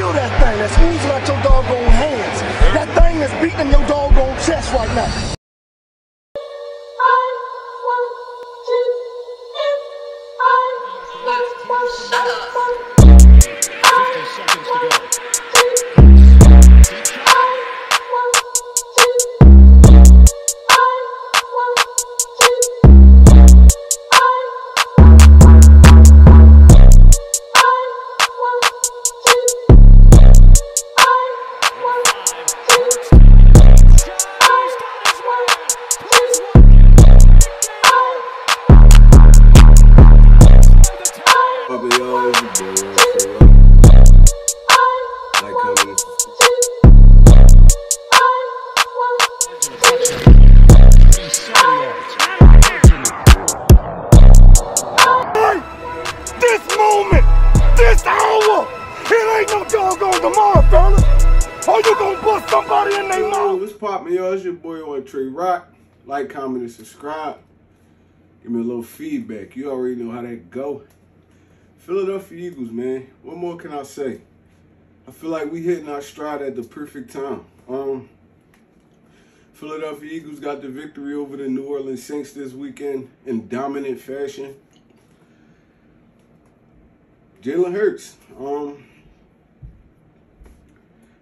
Feel that thing that's oozing out your doggone hands. That thing that's beating in your doggone chest right now. Shut up. 50 seconds to go. This moment, this hour, it ain't no doggone tomorrow, fella. Or you gonna bust somebody in their mouth. What's poppin', y'all? It's your boy Untitled Rock. Like, comment, and subscribe. Give me a little feedback. You already know how that go. Philadelphia Eagles, man. What more can I say? I feel like we hitting our stride at the perfect time. Philadelphia Eagles got the victory over the New Orleans Saints this weekend in dominant fashion. Jalen Hurts.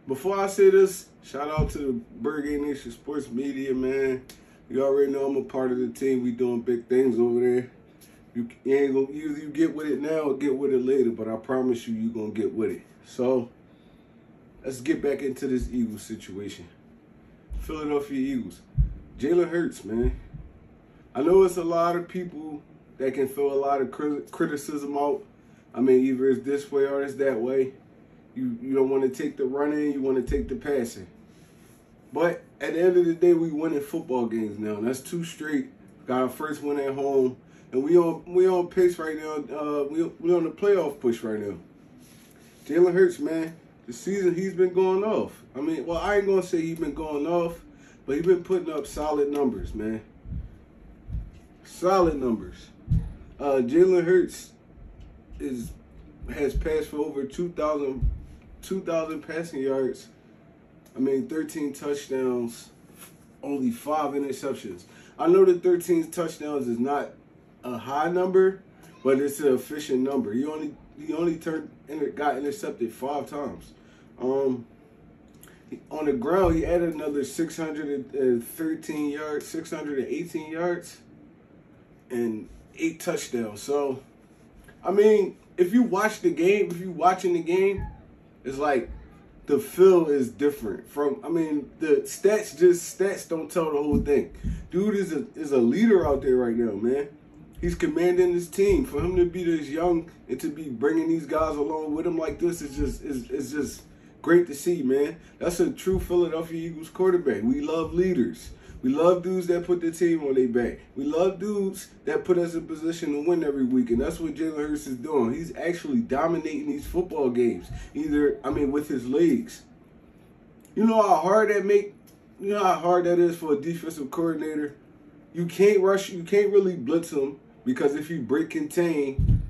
Before I say this, shout out to the Burger Nation Sports Media, man. You already know I'm a part of the team. We doing big things over there. You ain't gonna either you get with it now or get with it later, but I promise you, you gonna get with it. So let's get back into this Eagles situation. Philadelphia Eagles. Jalen Hurts, man. I know it's a lot of people that can throw a lot of criticism out. I mean, either it's this way or it's that way. You don't want to take the running, you want to take the passing. But at the end of the day, we winning football games now. And that's 2 straight. Got our first win at home. And we on pace right now. We on the playoff push right now. Jalen Hurts, man, the season he's been going off. I mean, well, I ain't going to say he's been going off, but he's been putting up solid numbers, man. Solid numbers. Jalen Hurts has passed for over 2,000 passing yards. I mean, 13 touchdowns, only 5 interceptions. I know that 13 touchdowns is not a high number, but it's an efficient number. He only got intercepted 5 times. On the ground, he added another 613 yards, 618 yards, and 8 touchdowns. So, I mean, if you watch the game, if you're watching the game, it's like the feel is different. I mean, the stats don't tell the whole thing. Dude is a leader out there right now, man. He's commanding his team. For him to be this young and to be bringing these guys along with him like this is just great to see, man. That's a true Philadelphia Eagles quarterback. We love leaders. We love dudes that put the team on their back. We love dudes that put us in position to win every week, and that's what Jalen Hurts is doing. He's actually dominating these football games, with his legs. You know how hard that is for a defensive coordinator? You can't rush, you can't really blitz him, because if you break contain,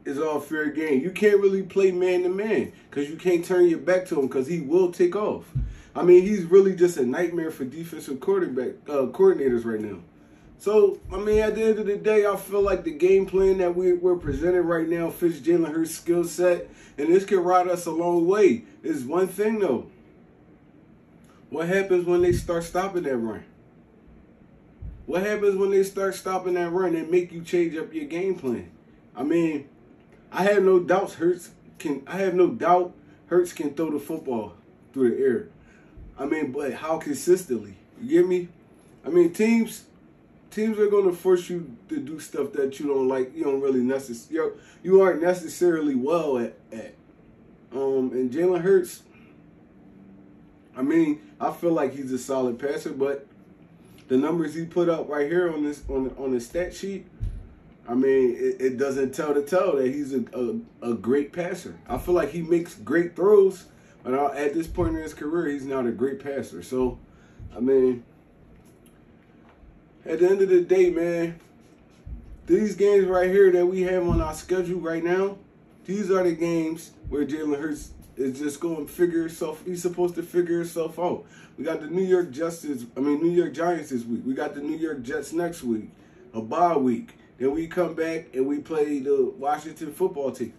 it's all fair game. You can't really play man-to-man because you can't turn your back to him because he will take off. I mean, he's really just a nightmare for defensive coordinators right now. So, I mean, at the end of the day, I feel like the game plan that we're presenting right now fits Jalen Hurts' skill set, and this can ride us a long way. There's one thing, though. What happens when they start stopping that run? What happens when they start stopping that run and make you change up your game plan? I mean, I have no doubt Hurts can throw the football through the air. I mean, but how consistently? You get me? I mean, teams are going to force you to do stuff that you don't like. You don't really you aren't necessarily well at. And Jalen Hurts, I mean, I feel like he's a solid passer, but the numbers he put up right here on the stat sheet, I mean, it doesn't tell the tale that he's a great passer. I feel like he makes great throws, but at this point in his career, he's not a great passer. So, I mean, at the end of the day, man, these games right here that we have on our schedule right now, these are the games where Jalen Hurts is just going to figure itself. He's supposed to figure itself out. We got the New York Giants this week. We got the New York Jets next week, a bye week. Then we come back and we play the Washington football team.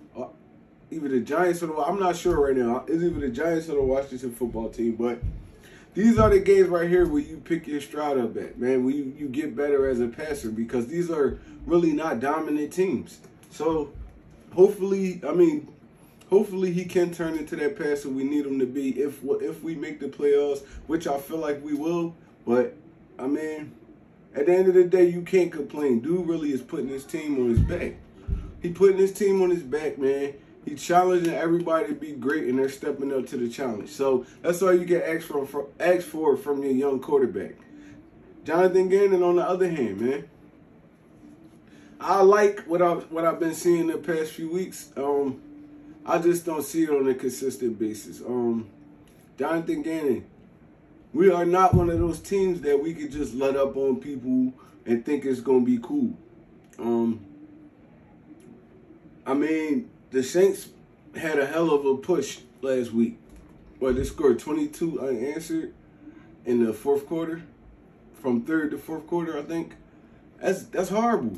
Either the Giants or I'm not sure right now. It's either the Giants or the Washington football team. But these are the games right here where you pick your stride up at, man. Where you get better as a passer, because these are really not dominant teams. So hopefully he can turn into that passer we need him to be if we make the playoffs, which I feel like we will. But, I mean, at the end of the day, you can't complain. Dude really is putting his team on his back. He putting his team on his back, man. He's challenging everybody to be great, and they're stepping up to the challenge. So that's all you get asked for from your young quarterback. Jonathan Gannon, on the other hand, man, I like what I've been seeing the past few weeks. I just don't see it on a consistent basis. Jonathan Gannon, we are not one of those teams that we could just let up on people and think it's going to be cool. I mean, the Saints had a hell of a push last week. Well, they scored 22 unanswered in the fourth quarter, from third to fourth quarter, I think. That's horrible.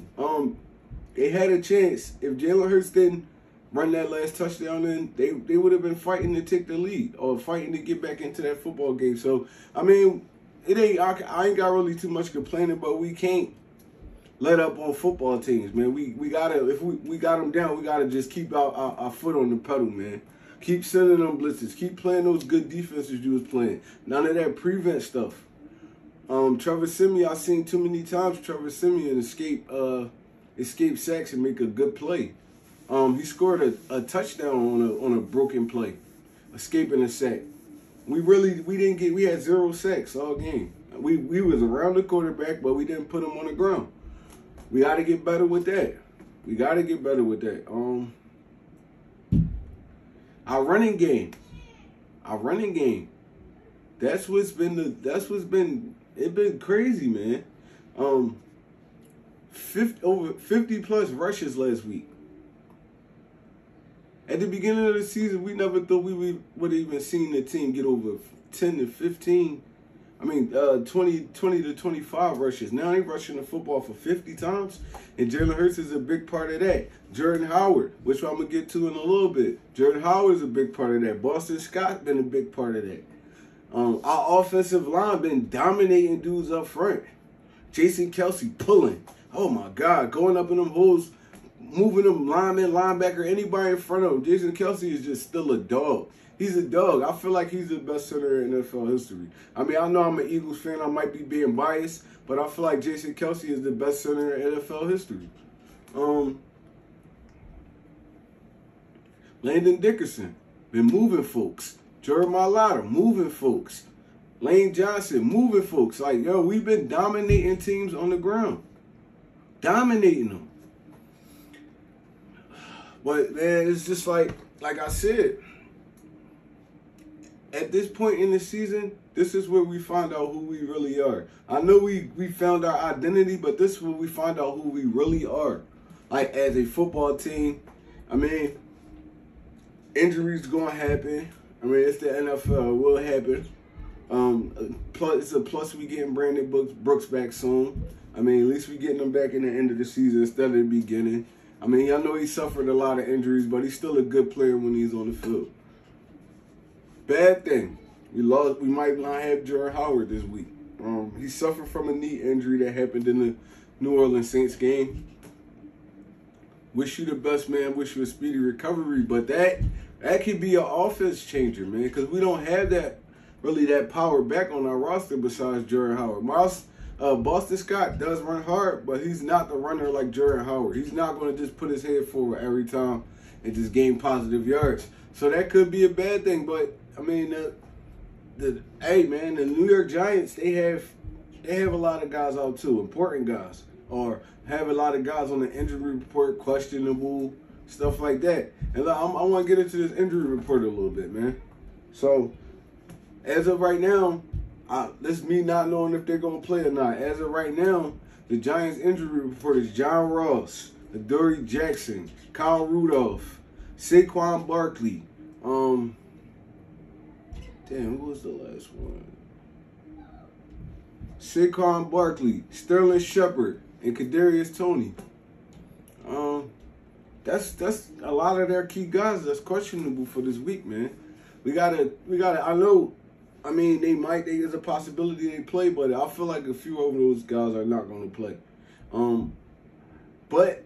They had a chance. If Jalen Hurts didn't run that last touchdown in, they would have been fighting to take the lead or fighting to get back into that football game. So, I mean, I ain't got really too much complaining, but we can't let up on football teams, man. We gotta, if we got them down, we gotta just keep our foot on the pedal, man. Keep sending them blitzes. Keep playing those good defenses you was playing. None of that prevent stuff. Trevor Siemian, I've seen too many times Trevor Siemian escape sacks and make a good play. He scored a touchdown on a broken play, escaping a sack. We had 0 sacks all game. We was around the quarterback, but we didn't put him on the ground. We got to get better with that. Our running game. It's been crazy, man. Over 50 plus rushes last week. At the beginning of the season, we never thought we would have even seen the team get over 10 to 15. 20 to 25 rushes. Now they rushing the football for 50 times, and Jalen Hurts is a big part of that. Jordan Howard, which I'm going to get to in a little bit. Jordan Howard is a big part of that. Boston Scott been a big part of that. Our offensive line been dominating dudes up front. Jason Kelce pulling. Oh, my God. Going up in them holes, moving them lineman, linebacker, anybody in front of him. Jason Kelce is just still a dog. He's a dog. I feel like he's the best center in NFL history. I mean, I know I'm an Eagles fan. I might be being biased, but I feel like Jason Kelce is the best center in NFL history. Landon Dickerson, been moving folks. Jeremiah Lauder, moving folks. Lane Johnson, moving folks. Like, yo, we've been dominating teams on the ground. Dominating them. But, man, it's just like I said, at this point in the season, this is where we find out who we really are. I know we found our identity, but this is where we find out who we really are. Like, as a football team, I mean, injuries going to happen. I mean, it's the NFL. It will happen. It's a plus we getting Brandon Brooks back soon. I mean, at least we getting him back in the end of the season instead of the beginning. I mean, I know he suffered a lot of injuries, but he's still a good player when he's on the field. Bad thing, we might not have Jordan Howard this week. He suffered from a knee injury that happened in the New Orleans Saints game. Wish you the best, man. Wish you a speedy recovery. But that could be an offense changer, man, because we don't have that power back on our roster besides Jordan Howard. Boston Scott does run hard, but he's not the runner like Jordan Howard. He's not going to just put his head forward every time and just gain positive yards. So that could be a bad thing, but I mean, hey man, the New York Giants, they have a lot of guys out too, important guys, or have a lot of guys on the injury report, questionable, stuff like that. And I want to get into this injury report a little bit, man. So, as of right now, this is me not knowing if they're going to play or not. As of right now, the Giants injury report is John Ross, Adoree Jackson, Kyle Rudolph, Shaquah Barkley, Damn, who was the last one? Shaquah Barkley, Sterling Shepard, and Kadarius Toney. That's a lot of their key guys that's questionable for this week, man. We gotta. I know. I mean, there's a possibility they play, but I feel like a few of those guys are not going to play. But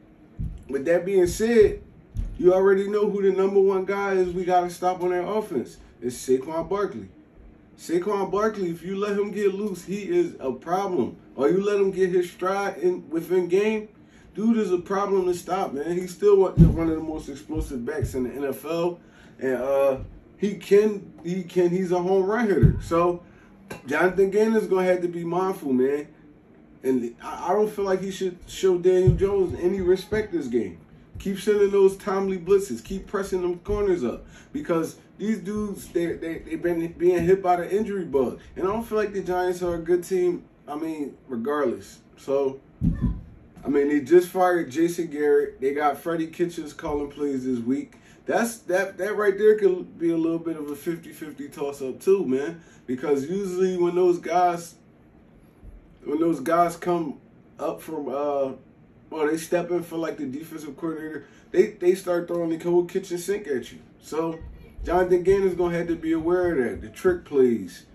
with that being said, you already know who the number one guy is we got to stop on their offense. It's Shaquah Barkley. Shaquah Barkley, if you let him get loose, he is a problem. Or you let him get his stride within game, dude is a problem to stop, man. He's still one of the most explosive backs in the NFL. And he's a home run hitter. So Jonathan Gannon's going to have to be mindful, man. And I don't feel like he should show Daniel Jones any respect this game. Keep sending those timely blitzes. Keep pressing them corners up. Because these dudes, they've been being hit by the injury bug. And I don't feel like the Giants are a good team, I mean, regardless. So, I mean, they just fired Jason Garrett. They got Freddie Kitchens calling plays this week. That right there could be a little bit of a 50-50 toss-up too, man. Because usually when those guys come up from they step in for like the defensive coordinator, they start throwing the whole kitchen sink at you. So Jonathan Gannon's gonna have to be aware of that. The trick plays,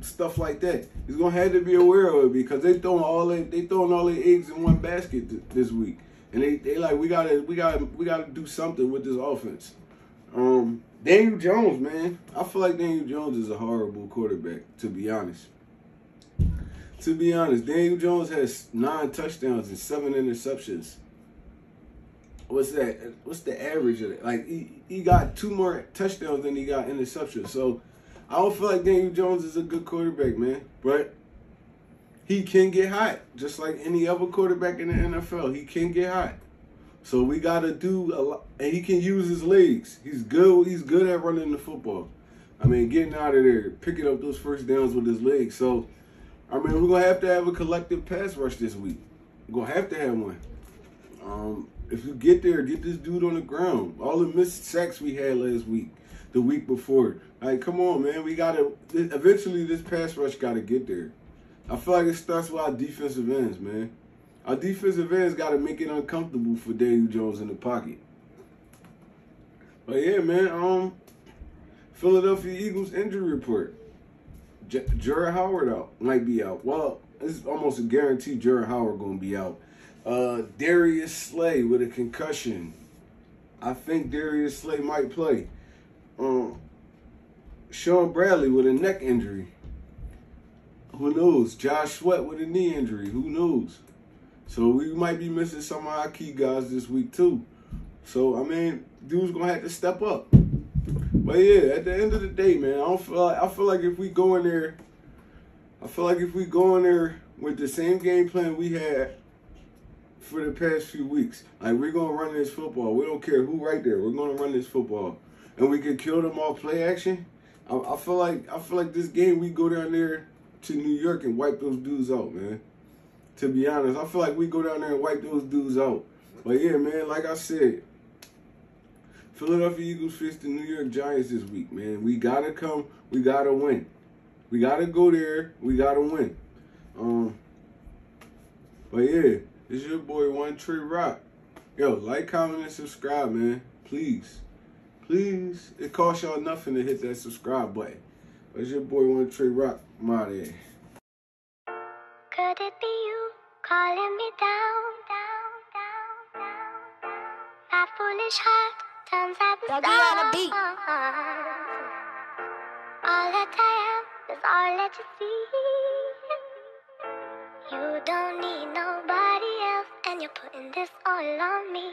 stuff like that. He's gonna have to be aware of it because they throwing all their eggs in one basket this week. And they like we gotta do something with this offense. Daniel Jones, man, I feel like Daniel Jones is a horrible quarterback. To be honest, Daniel Jones has 9 touchdowns and 7 interceptions. What's that? What's the average of it? Like he got 2 more touchdowns than he got interceptions. So I don't feel like Daniel Jones is a good quarterback, man. But he can get hot, just like any other quarterback in the NFL. He can get hot. So we got to do a lot. And he can use his legs. He's good. He's good at running the football. I mean, getting out of there, picking up those first downs with his legs. So, I mean, we're going to have a collective pass rush this week. We're going to have one. If you get there, get this dude on the ground. All the missed sacks we had last week, the week before. Like, come on, man. We got to, eventually this pass rush got to get there. I feel like it starts with our defensive ends, man. Our defensive ends got to make it uncomfortable for Daniel Jones in the pocket. But yeah, man, Philadelphia Eagles injury report. Jared Howard might be out. Well, it's almost a guarantee Jared Howard going to be out. Darius Slay with a concussion. I think Darius Slay might play. Shaquah Barkley with a neck injury. Who knows? Josh Sweat with a knee injury. Who knows? So we might be missing some of our key guys this week too. So I mean, dude's gonna have to step up. But yeah, at the end of the day, man, I feel like if we go in there, with the same game plan we had for the past few weeks, like we're gonna run this football. We don't care who right there. We're gonna run this football, and we can kill them off play action. I feel like this game we go down there to New York and wipe those dudes out, man. To be honest, I feel like we go down there and wipe those dudes out. But yeah, man, like I said, Philadelphia Eagles face the New York Giants this week, man. We gotta come. We gotta win. We gotta go there. We gotta win. But yeah, it's your boy One Tree Rock. Yo, like, comment, and subscribe, man. Please. Please. It costs y'all nothing to hit that subscribe button. But it's your boy One Tree Rock. I'm out of here. Could it be you calling me down? My foolish heart turns up and down. All that I am is all that you see. You don't need nobody else, and you're putting this all on me.